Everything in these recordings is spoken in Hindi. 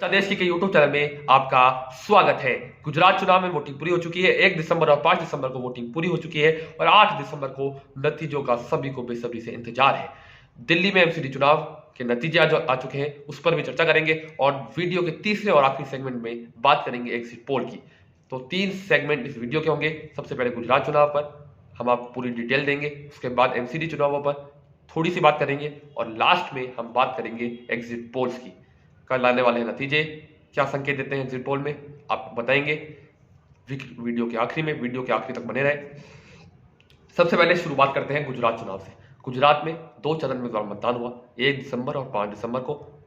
प्रदेश की यूट्यूब चैनल में आपका स्वागत है। गुजरात चुनाव में वोटिंग पूरी हो चुकी है। 1 दिसंबर और 5 दिसंबर को वोटिंग पूरी हो चुकी है और 8 दिसंबर को नतीजों का सभी को बेसब्री से इंतजार है। दिल्ली में एमसीडी चुनाव के नतीजे आ चुके हैं, उस पर भी चर्चा करेंगे और वीडियो के तीसरे और आखिरी सेगमेंट में बात करेंगे एग्जिट पोल की। तो 3 सेगमेंट इस वीडियो के होंगे। सबसे पहले गुजरात चुनाव पर हम आपको पूरी डिटेल देंगे, उसके बाद एमसीडी चुनावों पर थोड़ी सी बात करेंगे और लास्ट में हम बात करेंगे एग्जिट पोल्स की। कल आने वाले नतीजे क्या संकेत देते हैं एग्जिट पोल में, आपको बताएंगे वीडियो के आखिरी तक बने रहे। सबसे पहले शुरुआत करते हैं गुजरात चुनाव से। गुजरात में 2 चरण में मतदान हुआ, 1 दिसंबर और 5 दिसंबर को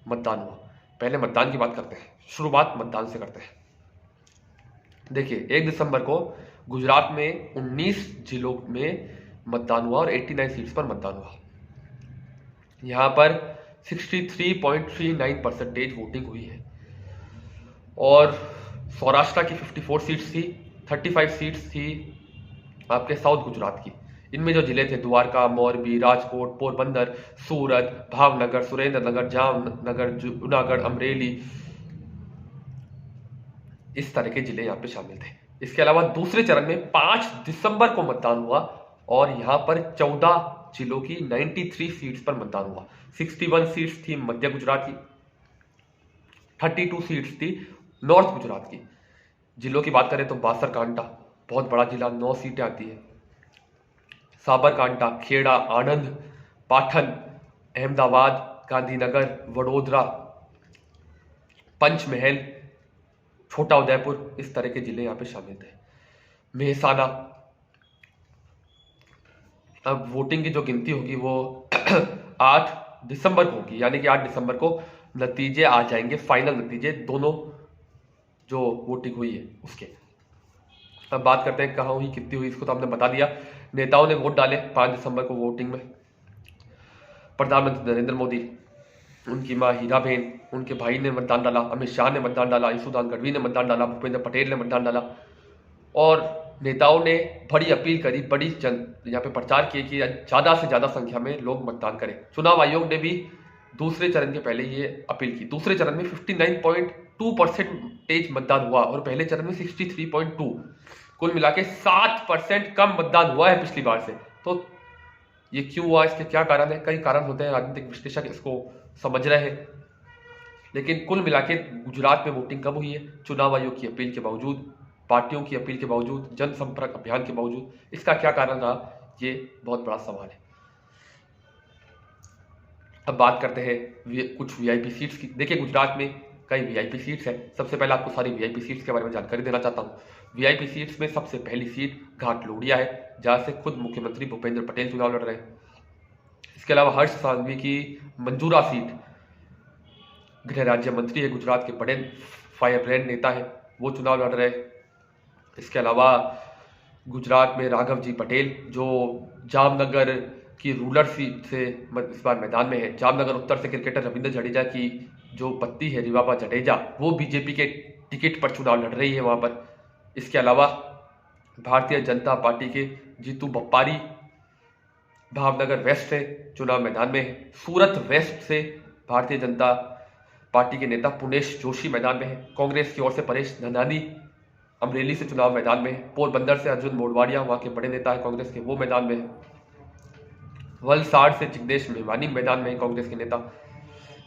मतदान हुआ। पहले मतदान की बात करते हैं, शुरुआत मतदान से करते हैं। देखिए 1 दिसंबर को गुजरात में 19 जिलों में मतदान हुआ और 89 सीट्स पर मतदान हुआ। यहां पर 63.39% वोटिंग हुई है और सौराष्ट्र की 54 सीट्स थी, 35 सीट्स थी आपके साउथ गुजरात की। इनमें जो जिले थे द्वारका, मोरबी, राजकोट, पोरबंदर, सूरत, भावनगर, सुरेंद्रनगर, जामनगर, जूनागढ़, अमरेली, इस तरह के जिले यहाँ पे शामिल थे। इसके अलावा दूसरे चरण में 5 दिसंबर को मतदान हुआ और यहाँ पर 14 जिलों की 93 सीट्स पर मतदान हुआ। 61 सीट्स थी मध्य गुजरात की, 32 सीट्स थी नॉर्थ गुजरात की। जिलों की बात करें तो बासरकांठा बहुत बड़ा जिला, 9 सीटें आती है। साबरकांठा, खेड़ा, आनंद, पाटन, अहमदाबाद, गांधीनगर, वडोदरा, पंचमहल, छोटा उदयपुर, इस तरह के जिले यहाँ पे शामिल थे। मेहसाना, अब वोटिंग की जो गिनती होगी वो 8 दिसंबर को होगी, यानी कि 8 दिसंबर को नतीजे आ जाएंगे, फाइनल नतीजे दोनों जो वोटिंग हुई है उसके। अब बात करते हैं कहाँ हुई, कितनी हुई, इसको तो हमने बता दिया। नेताओं ने वोट डाले 5 दिसंबर को वोटिंग में। प्रधानमंत्री नरेंद्र मोदी, उनकी मां हीराबेन, उनके भाई ने मतदान डाला, अमित शाह ने मतदान डाला, यशोदान गढ़वी ने मतदान डाला, भूपेंद्र पटेल ने मतदान डाला और नेताओं ने बड़ी अपील करी, बड़ी यहाँ पे प्रचार किए कि ज्यादा से ज्यादा संख्या में लोग मतदान करें। चुनाव आयोग ने भी दूसरे चरण के पहले ये अपील की। दूसरे चरण में 59.2% मतदान हुआ और पहले चरण में 63.2, कुल मिला के 7% कम मतदान हुआ है पिछली बार से। तो ये क्यों हुआ, इसके क्या कारण है? कई कारण होते हैं, राजनीतिक विश्लेषक इसको समझ रहे हैं, लेकिन कुल मिला के गुजरात में वोटिंग कम हुई है चुनाव आयोग की अपील के बावजूद, पार्टियों की अपील के बावजूद, जनसंपर्क अभियान के बावजूद। इसका क्या कारण रहा, ये बहुत बड़ा सवाल है। अब बात करते हैं कुछ वीआईपी सीट्स की। देखिए गुजरात में कई वीआईपी सीट्स हैं। सबसे पहले आपको सारी वीआईपी सीट्स के बारे में जानकारी देना चाहता हूँ। वीआईपी सीट्स में सबसे पहली सीट घाट लोडिया है, जहां से खुद मुख्यमंत्री भूपेंद्र पटेल चुनाव लड़ रहे हैं। इसके अलावा हर्ष सांघवी की मंजूरा सीट, गृह राज्य मंत्री है, गुजरात के बड़े फायर ब्रांड नेता है, वो चुनाव लड़ रहे हैं। इसके अलावा गुजरात में राघव जी पटेल जो जामनगर की रूरल सीट से इस बार मैदान में है। जामनगर उत्तर से क्रिकेटर रविंद्र जडेजा की जो पत्नी है रिवाबा जडेजा, वो बीजेपी के टिकट पर चुनाव लड़ रही है वहां पर। इसके अलावा भारतीय जनता पार्टी के जीतू बप्पारी भावनगर वेस्ट से चुनाव मैदान में है। सूरत वेस्ट से भारतीय जनता पार्टी के नेता पुनेश जोशी मैदान में है। कांग्रेस की ओर से परेश धनानी अमरेली से चुनाव मैदान में है। पोरबंदर से अर्जुन मोडवाडिया, वहां के बड़े नेता है कांग्रेस के, वो मैदान में है। वलसाड़ से जिग्नेश मेवानी मैदान में है, कांग्रेस के नेता।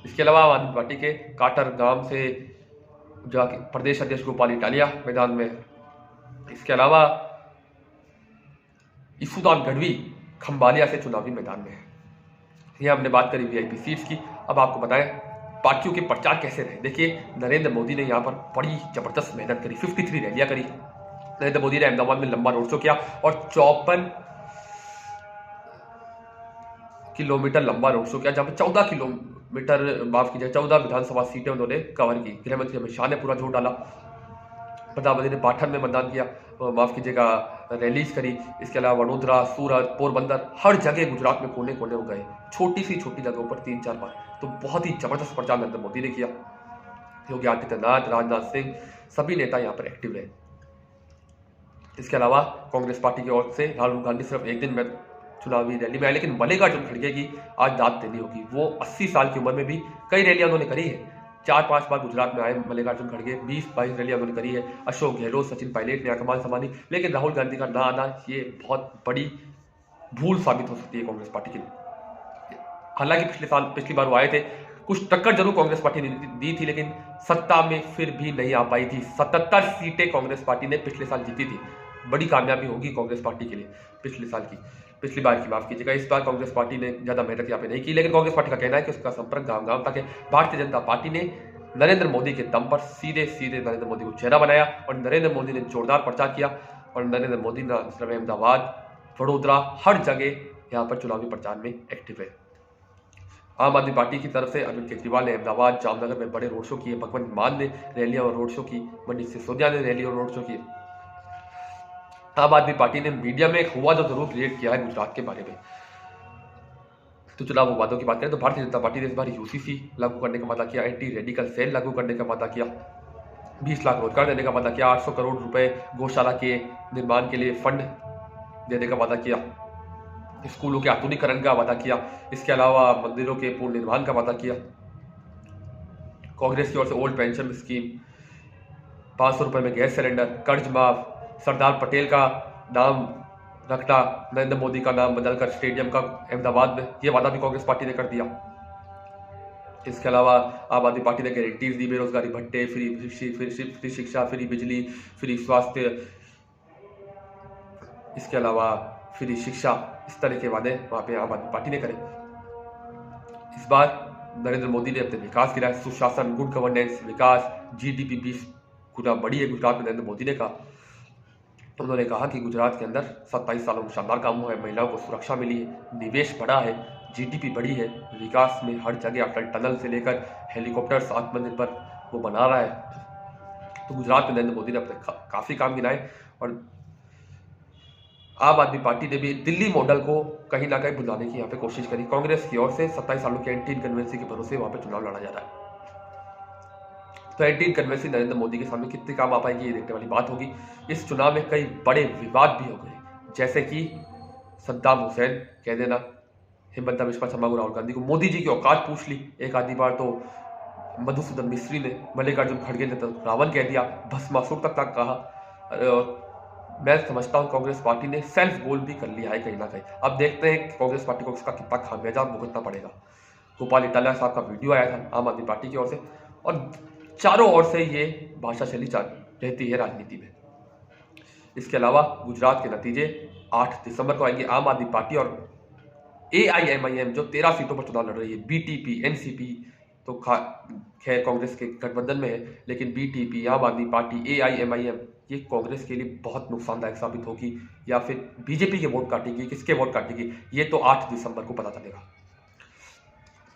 इसके अलावा आम आदमी पार्टी के काटर गांव से जाके प्रदेश अध्यक्ष गोपाल इटालिया मैदान में है। इसके अलावा यशोदान गढ़वी खंबालिया से चुनावी मैदान में है। ये हमने बात करी वीआईपी सीट्स की। अब आपको बताएं पार्टियों के प्रचार कैसे रहे। देखिए नरेंद्र मोदी ने यहाँ पर बड़ी जबरदस्त मेहनत करी, 53 रैलियां करी। नरेंद्र मोदी ने अहमदाबाद में लंबा रोड शो किया और 54 किलोमीटर लंबा रोड शो किया, जहां पर 14 किलोमीटर, माफ कीजिए 14 विधानसभा सीटें उन्होंने कवर की। गृहमंत्री अमित शाह ने पूरा जोर डाला। प्रधानमंत्री ने पाटन में मतदान किया, माफ कीजिएगा रैलीज करी। इसके अलावा वडोदरा, सूरत, पोरबंदर, हर जगह गुजरात में कोने कोने में गए, छोटी सी छोटी जगहों पर 3-4 बार। तो बहुत ही जबरदस्त प्रचार नरेंद्र मोदी ने किया। योगी आदित्यनाथ, राजनाथ सिंह, सभी नेता यहाँ पर एक्टिव रहे। इसके अलावा कांग्रेस पार्टी की ओर से राहुल गांधी सिर्फ एक दिन में चुनावी रैली में आए, लेकिन मल्लिकार्जुन खड़गे की आज दाद देनी होगी। वो 80 साल की उम्र में भी कई रैलियां उन्होंने करी है, 4-5 बार गुजरात में आए मल्लिकार्जुन खड़गे, 20-22 रैलियां उन्होंने करी है। अशोक गहलोत, सचिन पायलट ने कमान संभाली, लेकिन राहुल गांधी का ना आना ये बहुत बड़ी भूल साबित हो सकती है कांग्रेस पार्टी के लिए। हालांकि पिछली बार वो आए थे, कुछ टक्कर जरूर कांग्रेस पार्टी ने दी थी, लेकिन सत्ता में फिर भी नहीं आ पाई थी। 77 सीटें कांग्रेस पार्टी ने पिछले साल जीती थी। बड़ी कामयाबी होगी कांग्रेस पार्टी के लिए पिछली बार की, माफ कीजिएगा। इस बार कांग्रेस पार्टी ने ज्यादा मेहनत यहाँ पे नहीं की, लेकिन कांग्रेस पार्टी का कहना है कि उसका संपर्क गांव गांव तक है। भारतीय जनता पार्टी ने नरेंद्र मोदी के दम पर सीधे नरेंद्र मोदी को चेहरा बनाया और नरेंद्र मोदी ने जोरदार प्रचार किया और नरेंद्र मोदी ने अहमदाबाद, वडोदरा, हर जगह यहाँ पर चुनावी प्रचार में एक्टिव है। आम आदमी पार्टी की तरफ से अरविंद केजरीवाल ने अहमदाबाद, जामनगर में बड़े रोड शो किए, भगवंत मान ने रैलियां और रोड शो की, मनीष सिसोदिया ने रैली और रोड शो किए। आम आदमी पार्टी ने मीडिया में एक हुआ जो जरूर क्रिएट किया है गुजरात के बारे में। तो चुनाव वादों की बात करें तो भारतीय जनता पार्टी ने इस बार यूसीसी लागू करने का वादा किया, एंटी रेडिकल सेल लागू करने का वादा किया, 20 लाख रोजगार देने का वादा किया, 800 करोड़ रुपए गौशाला के निर्माण के लिए फंड देने का वादा किया, स्कूलों के आधुनिकीकरण का वादा किया, इसके अलावा मंदिरों के पूर्ण निर्माण का वादा किया। कांग्रेस की ओर से ओल्ड पेंशन स्कीम, 500 रुपए में गैस सिलेंडर, कर्ज माफ, सरदार पटेल का नाम रखना, नरेंद्र मोदी का नाम बदलकर स्टेडियम का अहमदाबाद में, यह वादा भी कांग्रेस पार्टी ने कर दिया। इसके अलावा आम आदमी पार्टी ने गारंटीज दी, बेरोजगारी भत्ते, फ्री शिक्षा, फ्री बिजली, फ्री स्वास्थ्य, इसके अलावा फ्री शिक्षा, इस तरह के वादे वहां पे आम आदमी पार्टी ने करे। इस बार नरेंद्र मोदी ने अपने विकास गिराए, सुशासन, गुड गवर्नेंस, विकास, जीडीपी 20 गुना बढ़ी है गुजरात में, नरेंद्र मोदी ने कहा। उन्होंने कहा कि गुजरात के अंदर 27 सालों में शानदार काम हुआ है, महिलाओं को सुरक्षा मिली है, निवेश बढ़ा है, जीडीपी बढ़ी है, विकास में हर जगह अटल टनल से लेकर हेलीकॉप्टर्स, आत्मनिर्भर वो बना रहा है। तो गुजरात में नरेंद्र मोदी ने अपने काफी काम गिनाए और आम आदमी पार्टी ने भी दिल्ली मॉडल को कहीं ना कहीं बुलाने की यहाँ पे कोशिश करी। कांग्रेस की ओर से 27 सालों के एंटी इनकन्वेंसी के भरोसे वहां पे चुनाव लड़ा जा रहा है। तो एंटी इनकन्वेंसी नरेंद्र मोदी के सामने कितनी काम आ पाएगी, ये देखने वाली बात होगी। इस चुनाव में कई बड़े विवाद भी हो गए, जैसे कि सद्दाम हुसैन कह देना, हिमंता बिस्वा शर्मा को राहुल गांधी को मोदी जी की औकात पूछ ली। एक आधी बार तो मधुसूदन मिस्त्री ने, मल्लिकार्जुन खड़गे ने तो रावण कह दिया, भस्मासुर तक कहा। और मैं समझता हूं कांग्रेस पार्टी ने सेल्फ गोल भी कर लिया है कहीं ना कहीं। अब देखते हैं कांग्रेस पार्टी को इसका कितना खामियाजा भुगतना पड़ेगा। गोपाल इटालिया साहब का वीडियो आया था आम आदमी पार्टी की ओर से और चारों ओर से ये भाषा शैली रहती है राजनीति में। इसके अलावा गुजरात के नतीजे 8 दिसंबर को आएंगे। आम आदमी पार्टी और AIMIM जो 13 सीटों पर चुनाव लड़ रही है, BTP, NCP तो खैर कांग्रेस के गठबंधन में है, लेकिन BTP, आम आदमी पार्टी, AIMIM ये कांग्रेस के लिए बहुत नुकसानदायक साबित होगी या फिर बीजेपी के वोट काटेगी, किसके वोट काटेगी, ये तो 8 दिसंबर को पता चलेगा।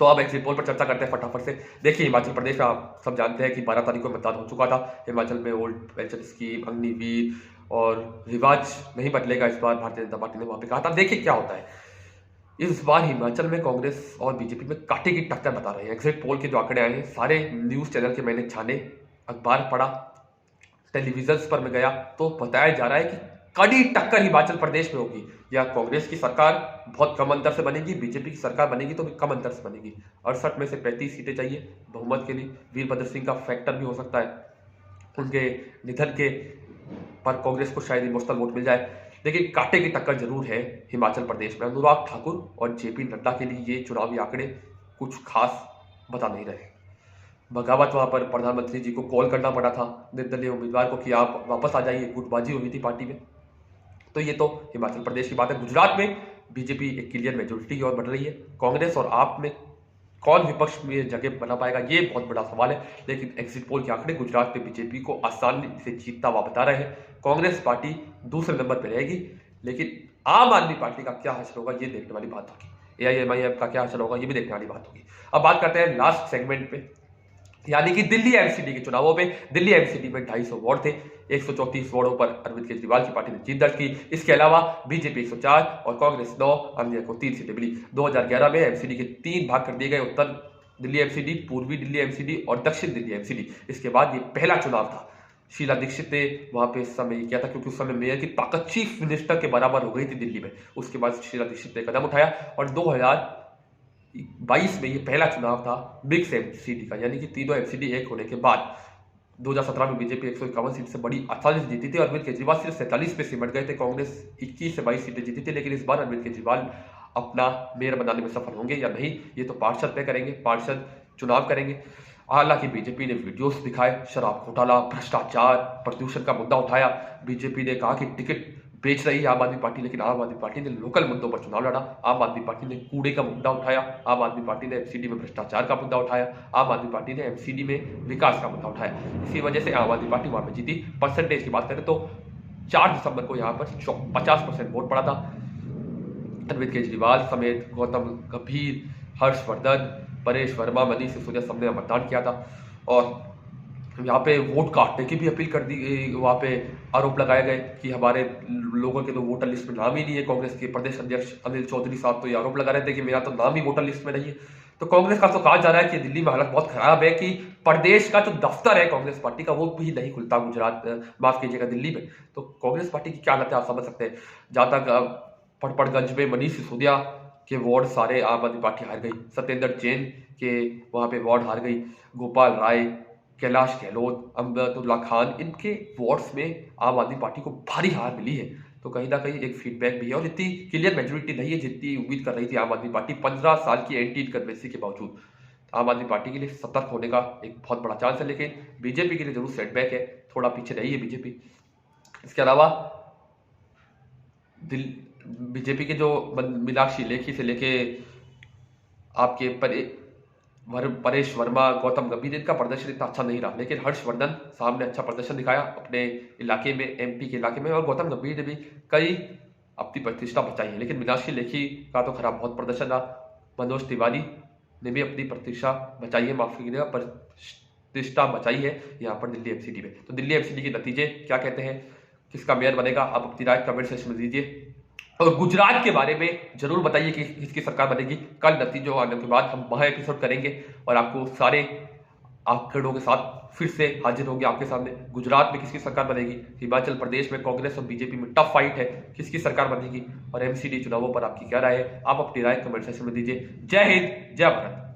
तो अब एग्जिट पोल पर चर्चा करते हैं फटाफट से। देखिए हिमाचल प्रदेश में आप सब जानते हैं कि 12 तारीख को मतदान हो चुका था। हिमाचल में ओल्ड पेंशन स्कीम, अग्निवीर और रिवाज नहीं बदलेगा इस बार, भारतीय जनता पार्टी ने वहां पे कहा था। देखिए क्या होता है इस बार हिमाचल में कांग्रेस और बीजेपी में कांटे की टक्कर बता रहे हैं। एग्जिट पोल के जो आंकड़े आए हैं सारे न्यूज चैनल के मैंने छाने, अखबार पढ़ा, टेलीविजन पर मैं गया तो बताया जा रहा है कि कड़ी टक्कर हिमाचल प्रदेश में होगी। या कांग्रेस की सरकार बहुत कम अंतर से बनेगी, बीजेपी की सरकार बनेगी तो भी कम अंतर से बनेगी। 68 में से 35 सीटें चाहिए बहुमत के लिए। वीरभद्र सिंह का फैक्टर भी हो सकता है, उनके निधन के पर कांग्रेस को शायद इमोशनल वोट मिल जाए, लेकिन कांटे की टक्कर जरूर है हिमाचल प्रदेश में। अनुराग ठाकुर और जेपी नड्डा के लिए ये चुनावी आंकड़े कुछ खास बता नहीं रहे। बगावत वहां पर प्रधानमंत्री जी को कॉल करना पड़ा था निर्दलीय उम्मीदवार को कि आप वापस आ जाइए, गुटबाजी हुई थी पार्टी में। तो ये तो हिमाचल प्रदेश की बात है। गुजरात में बीजेपी एक क्लियर मेजोरिटी की ओर बढ़ रही है। कांग्रेस और आप में कौन विपक्ष में जगह बना पाएगा ये बहुत बड़ा सवाल है, लेकिन एग्जिट पोल के आंकड़े गुजरात में बीजेपी को आसानी से जीतता हुआ बता रहे हैं। कांग्रेस पार्टी दूसरे नंबर पर रहेगी, लेकिन आम आदमी पार्टी का क्या हासिल होगा ये देखने वाली बात होगी। AIMIM का क्या हासिल होगा ये भी देखने वाली बात होगी। अब बात करते हैं लास्ट सेगमेंट पे, यानी कि दिल्ली MCD के चुनावों पे। दिल्ली MCD में 250 वार्ड थे, 134 वार्डों पर अरविंद केजरीवाल की पार्टी ने जीत दर्ज की। इसके अलावा बीजेपी 104 और कांग्रेस 9, अन्य को 3 सीटें मिली। 2011 में MCD के 3 भाग कर दिए गए, उत्तर दिल्ली MCD, पूर्वी दिल्ली MCD और दक्षिण दिल्ली MCD। इसके बाद ये पहला चुनाव था। शीला दीक्षित ने वहां पे इस समय किया था क्योंकि उस समय मेयर की ताकत चीफ मिनिस्टर के बराबर हो गई थी दिल्ली में। उसके बाद शीला दीक्षित ने कदम उठाया और 22 में ये पहला चुनाव था मिक्स एमसीडी का, यानी कि तीनों एमसीडी एक होने के बाद 2017 में बीजेपी 151 सीट से बड़ी आसानी से जीती थी। अरविंद केजरीवाल सिर्फ 47 पे सिमट गए थे, कांग्रेस 21 से 22 सीटें जीती थी। लेकिन इस बार अरविंद केजरीवाल अपना मेयर बनाने में सफल होंगे या नहीं, ये तो पार्षद तय करेंगे, पार्षद चुनाव करेंगे। हालांकि बीजेपी ने वीडियोस दिखाए, शराब घोटाला, भ्रष्टाचार, प्रदूषण का मुद्दा उठाया। बीजेपी ने कहा कि टिकट बेच रही है आम आदमी पार्टी, लेकिन आम आदमी पार्टी ने लोकल मुद्दों पर चुनाव लड़ा। आम आदमी पार्टी ने कूड़े का मुद्दा उठाया, आम आदमी पार्टी ने एमसीडी में भ्रष्टाचार का मुद्दा उठाया, आम आदमी पार्टी ने एमसीडी में विकास का मुद्दा उठाया। इसी वजह से आम आदमी पार्टी वहां पर जीती। परसेंटेज की बात करें तो 4 दिसंबर को यहाँ पर 50% वोट पड़ा था। अरविंद केजरीवाल समेत गौतम गंभीर, हर्षवर्धन, परेश वर्मा, मनीष सिसोदिया सबने मतदान किया था। और यहाँ पे वोट काटने की भी अपील कर दी, वहाँ पे आरोप लगाए गए कि हमारे लोगों के तो वोटर लिस्ट में नाम ही नहीं है। कांग्रेस के प्रदेश अध्यक्ष अनिल चौधरी साहब तो ये आरोप लगा रहे थे कि मेरा तो नाम ही वोटर लिस्ट में नहीं है। तो कांग्रेस का तो कहा जा रहा है कि दिल्ली में हालत बहुत खराब है, कि प्रदेश का जो दफ्तर है कांग्रेस पार्टी का वो भी नहीं खुलता गुजरात, माफ कीजिएगा, दिल्ली में। तो कांग्रेस पार्टी की क्या हालत है आप समझ सकते हैं। जहां तक पड़पड़गंज में मनीष सिसोदिया के वार्ड सारे आम आदमी पार्टी हार गई, सत्येंद्र जैन के वहां पे वार्ड हार गई, गोपाल राय, कैलाश गहलोत, अमृतुल्ला खान, इनके वार्ड्स में आम आदमी पार्टी को भारी हार मिली है। तो कहीं ना कहीं एक फीडबैक भी है, और इतनी क्लियर मेजोरिटी नहीं है जितनी उम्मीद कर रही थी आम आदमी पार्टी 15 साल की एंटी इनकम्बेंसी के बावजूद। आम आदमी पार्टी के लिए सतर्क होने का एक बहुत बड़ा चांस है, लेकिन बीजेपी के लिए जरूर सेटबैक है, थोड़ा पीछे रही है बीजेपी। इसके अलावा बीजेपी के जो मीनाक्षी लेखी से लेके आपके परेश वर्मा, गौतम गंभीर, इनका प्रदर्शन इतना अच्छा नहीं रहा। लेकिन हर्षवर्धन साहब ने अच्छा प्रदर्शन दिखाया अपने इलाके में, एमपी के इलाके में, और गौतम गंभीर ने भी कई अपनी प्रतिष्ठा बचाई है। लेकिन मीनाक्षी लेखी का तो खराब बहुत प्रदर्शन रहा। मनोज तिवारी ने भी अपनी प्रतिष्ठा बचाई है, माफ कीजिएगा, प्रतिष्ठा बचाई है यहाँ पर दिल्ली एमसीडी में। तो दिल्ली एमसीडी के नतीजे क्या कहते हैं, किसका मेयर बनेगा, आप अपनी राय कमेंट सेक्शन में दीजिए। और गुजरात के बारे में जरूर बताइए कि किसकी सरकार बनेगी। कल नतीजों आने के बाद हम वह एपिसोड करेंगे और आपको सारे आंकड़ों के साथ फिर से हाजिर होंगे आपके सामने। गुजरात में किसकी सरकार बनेगी, हिमाचल प्रदेश में कांग्रेस और बीजेपी में टफ फाइट है, किसकी सरकार बनेगी, और एमसीडी चुनावों पर आपकी क्या राय है, आप अपनी राय कमेंट सेक्शन में दीजिए। जय हिंद, जय भारत।